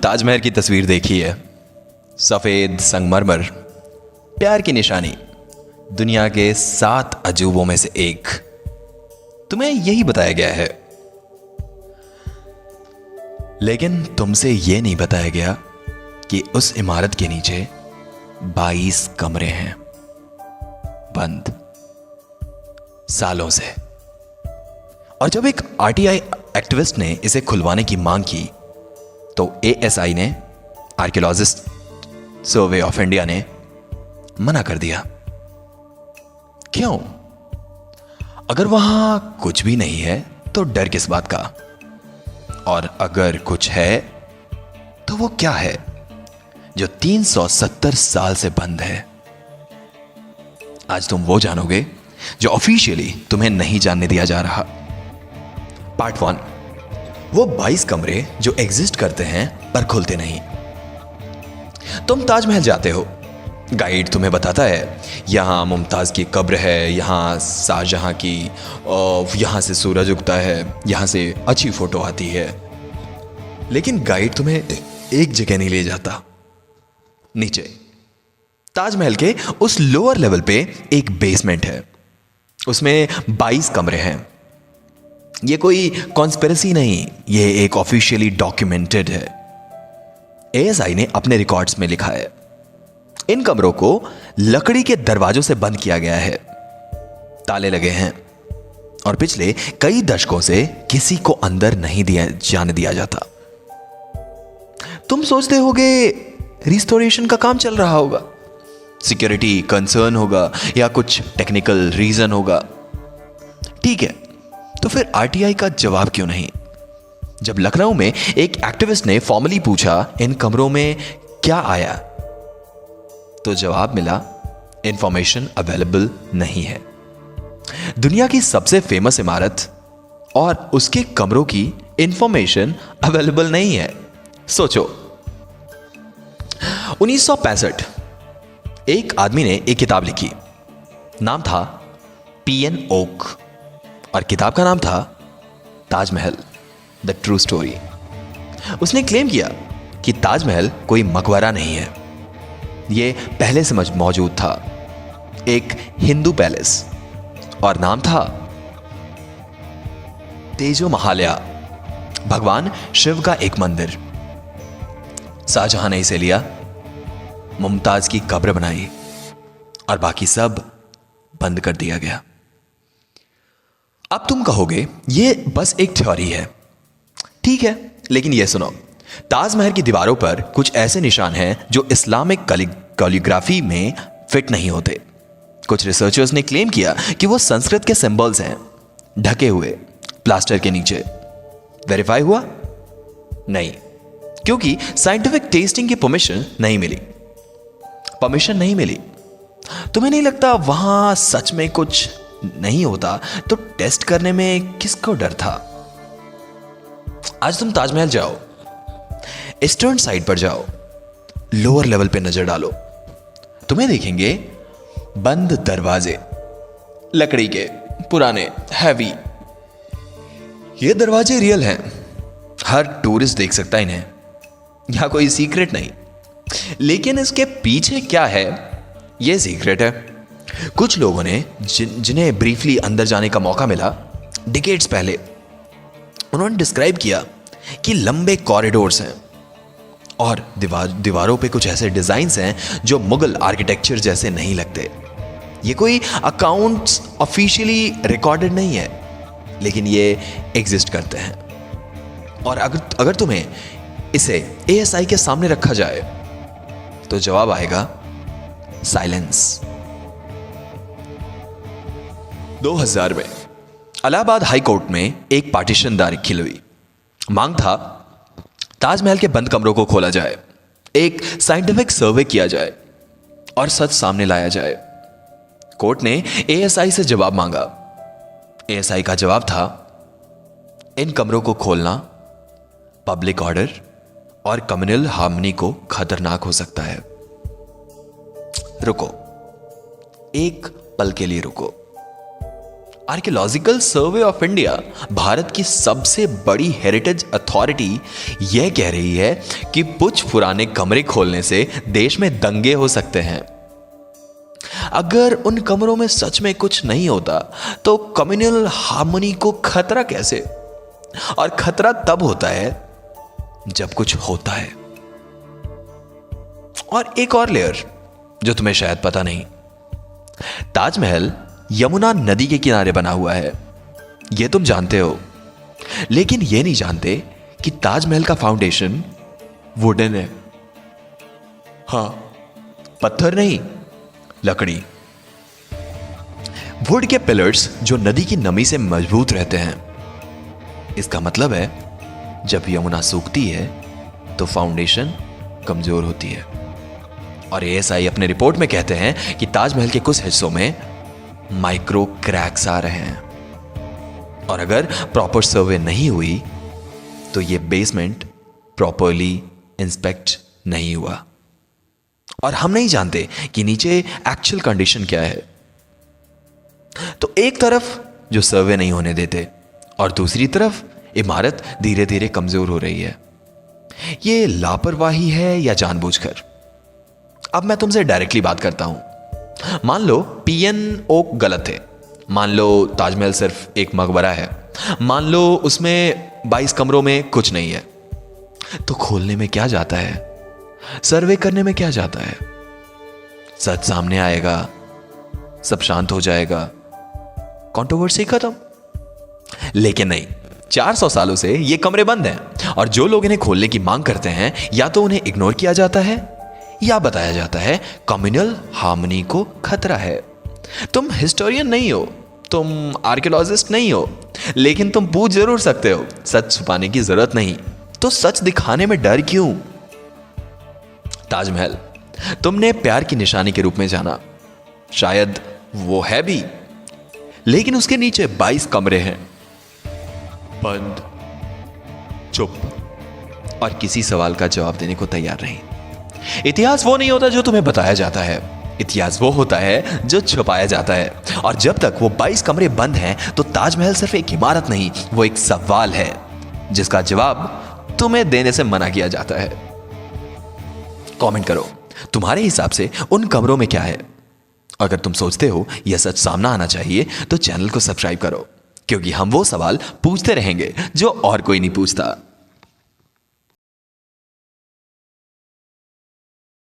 ताजमहल की तस्वीर देखी है। सफेद संगमरमर, प्यार की निशानी, दुनिया के 7 अजूबों में से एक। तुम्हें यही बताया गया है, लेकिन तुमसे यह नहीं बताया गया कि उस इमारत के नीचे 22 कमरे हैं, बंद सालों से। और जब एक आरटीआई एक्टिविस्ट ने इसे खुलवाने की मांग की तो एएसआई ने, आर्कियोलॉजिस्ट सर्वे ऑफ इंडिया ने, मना कर दिया। क्यों? अगर वहां कुछ भी नहीं है तो डर किस बात का? और अगर कुछ है तो वो क्या है जो 370 साल से बंद है? आज तुम वो जानोगे जो ऑफिशियली तुम्हें नहीं जानने दिया जा रहा। पार्ट 1, वो 22 कमरे जो एग्जिस्ट करते हैं पर खुलते नहीं। तुम ताजमहल जाते हो, गाइड तुम्हें बताता है यहां मुमताज की कब्र है, यहां शाहजहां की, यहां से सूरज उगता है, यहां से अच्छी फोटो आती है। लेकिन गाइड तुम्हें एक जगह नहीं ले जाता, नीचे ताजमहल के उस लोअर लेवल पे एक बेसमेंट है, उसमें 22 कमरे हैं। ये कोई कॉन्स्पिरेसी नहीं, ये एक ऑफिशियली डॉक्यूमेंटेड है। एएसआई ने अपने रिकॉर्ड्स में लिखा है इन कमरों को लकड़ी के दरवाजों से बंद किया गया है, ताले लगे हैं और पिछले कई दशकों से किसी को अंदर नहीं जाने दिया जाता। तुम सोचते होगे रिस्टोरेशन का काम चल रहा होगा, सिक्योरिटी कंसर्न होगा या कुछ टेक्निकल रीजन होगा। ठीक है, तो फिर आरटीआई का जवाब क्यों नहीं? जब लखनऊ में एक एक्टिविस्ट ने फॉर्मली पूछा इन कमरों में क्या आया, तो जवाब मिला इंफॉर्मेशन अवेलेबल नहीं है। दुनिया की सबसे फेमस इमारत और उसके कमरों की इंफॉर्मेशन अवेलेबल नहीं है। सोचो, 1965 एक आदमी ने एक किताब लिखी, नाम था पीएन ओक, और किताब का नाम था ताजमहल द ट्रू स्टोरी। उसने क्लेम किया कि ताजमहल कोई मकबरा नहीं है, यह पहले से मौजूद था, एक हिंदू पैलेस, और नाम था तेजो महालया, भगवान शिव का एक मंदिर। शाहजहां ने इसे लिया, मुमताज की कब्र बनाई और बाकी सब बंद कर दिया गया। अब तुम कहोगे यह बस एक थ्योरी है। ठीक है, लेकिन यह सुनो, ताजमहल की दीवारों पर कुछ ऐसे निशान हैं जो इस्लामिक कैलीग्राफी में फिट नहीं होते। कुछ रिसर्चर्स ने क्लेम किया कि वो संस्कृत के सिंबल्स हैं, ढके हुए प्लास्टर के नीचे। वेरीफाई हुआ? नहीं, क्योंकि साइंटिफिक टेस्टिंग की परमिशन नहीं मिली। तुम्हें नहीं लगता वहां सच में कुछ नहीं होता तो टेस्ट करने में किसको डर था? आज तुम ताजमहल जाओ, ईस्टर्न साइड पर जाओ, लोअर लेवल पे नजर डालो, तुम्हें देखेंगे बंद दरवाजे, लकड़ी के, पुराने, हैवी। ये दरवाजे रियल हैं, हर टूरिस्ट देख सकता है इन्हें, यहां कोई सीक्रेट नहीं। लेकिन इसके पीछे क्या है, यह सीक्रेट है। कुछ लोगों ने जिन्हें ब्रीफली अंदर जाने का मौका मिला डिकेड्स पहले, उन्होंने डिस्क्राइब किया कि लंबे कॉरिडोर्स हैं और दीवारों पे कुछ ऐसे डिजाइन्स हैं जो मुगल आर्किटेक्चर जैसे नहीं लगते। ये कोई अकाउंट्स ऑफिशियली रिकॉर्डेड नहीं है, लेकिन ये एग्जिस्ट करते हैं। और अगर तुम्हें इसे एएसआई के सामने रखा जाए तो जवाब आएगा साइलेंस। 2000 में इलाहाबाद हाई कोर्ट में एक पार्टीशन दाखिल हुई। मांग था ताजमहल के बंद कमरों को खोला जाए, एक साइंटिफिक सर्वे किया जाए और सच सामने लाया जाए। कोर्ट ने एएसआई से जवाब मांगा। एएसआई का जवाब था इन कमरों को खोलना पब्लिक ऑर्डर और कम्युनल हार्मनी को खतरनाक हो सकता है। रुको, एक पल के लिए रुको। Archaeological survey of India, Bharat की सबसे बड़ी हेरिटेज अथॉरिटी, यह कह रही है कि कुछ पुराने कमरे खोलने से देश में दंगे हो सकते हैं। अगर उन कमरों में सच में कुछ नहीं होता तो कम्युनल हार्मनी को खतरा कैसे? और खतरा तब होता है जब कुछ होता है। और एक और लेयर जो तुम्हें शायद पता नहीं, ताजमहल यमुना नदी के किनारे बना हुआ है, यह तुम जानते हो, लेकिन यह नहीं जानते कि ताजमहल का फाउंडेशन वुडन है। हां, पत्थर नहीं, लकड़ी। वुड के पिलर्स जो नदी की नमी से मजबूत रहते हैं। इसका मतलब है जब यमुना सूखती है तो फाउंडेशन कमजोर होती है। और एएसआई अपने रिपोर्ट में कहते हैं कि ताजमहल के कुछ हिस्सों में माइक्रो क्रैक्स आ रहे हैं, और अगर प्रॉपर सर्वे नहीं हुई तो यह बेसमेंट प्रॉपरली इंस्पेक्ट नहीं हुआ, और हम नहीं जानते कि नीचे एक्चुअल कंडीशन क्या है। तो एक तरफ जो सर्वे नहीं होने देते और दूसरी तरफ इमारत धीरे धीरे कमजोर हो रही है। यह लापरवाही है या जानबूझकर? अब मैं तुमसे डायरेक्टली बात करता हूं। मान लो पीएनओ गलत है, मान लो ताजमहल सिर्फ एक मकबरा है, मान लो उसमें 22 कमरों में कुछ नहीं है, तो खोलने में क्या जाता है? सर्वे करने में क्या जाता है? सच सामने आएगा, सब शांत हो जाएगा, कंट्रोवर्सी खत्म। लेकिन नहीं, 400 सालों से ये कमरे बंद हैं, और जो लोग इन्हें खोलने की मांग करते हैं या तो उन्हें इग्नोर किया जाता है या बताया जाता है कम्युनल हार्मनी को खतरा है। तुम हिस्टोरियन नहीं हो, तुम आर्कियोलॉजिस्ट नहीं हो, लेकिन तुम पूछ जरूर सकते हो। सच छुपाने की जरूरत नहीं, तो सच दिखाने में डर क्यों? ताजमहल तुमने प्यार की निशानी के रूप में जाना, शायद वो है भी, लेकिन उसके नीचे 22 कमरे हैं, बंद, चुप, और किसी सवाल का जवाब देने को तैयार नहीं। इतिहास वो नहीं होता जो तुम्हें बताया जाता है, इतिहास वो होता है जो छुपाया जाता है। और जब तक वो 22 कमरे बंद हैं तो ताजमहल सिर्फ एक इमारत नहीं, वो एक सवाल है जिसका जवाब तुम्हें देने से मना किया जाता है। कमेंट करो, तुम्हारे हिसाब से उन कमरों में क्या है? अगर तुम सोचते हो यह सच सामना आना चाहिए तो चैनल को सब्सक्राइब करो, क्योंकि हम वो सवाल पूछते रहेंगे जो और कोई नहीं पूछता।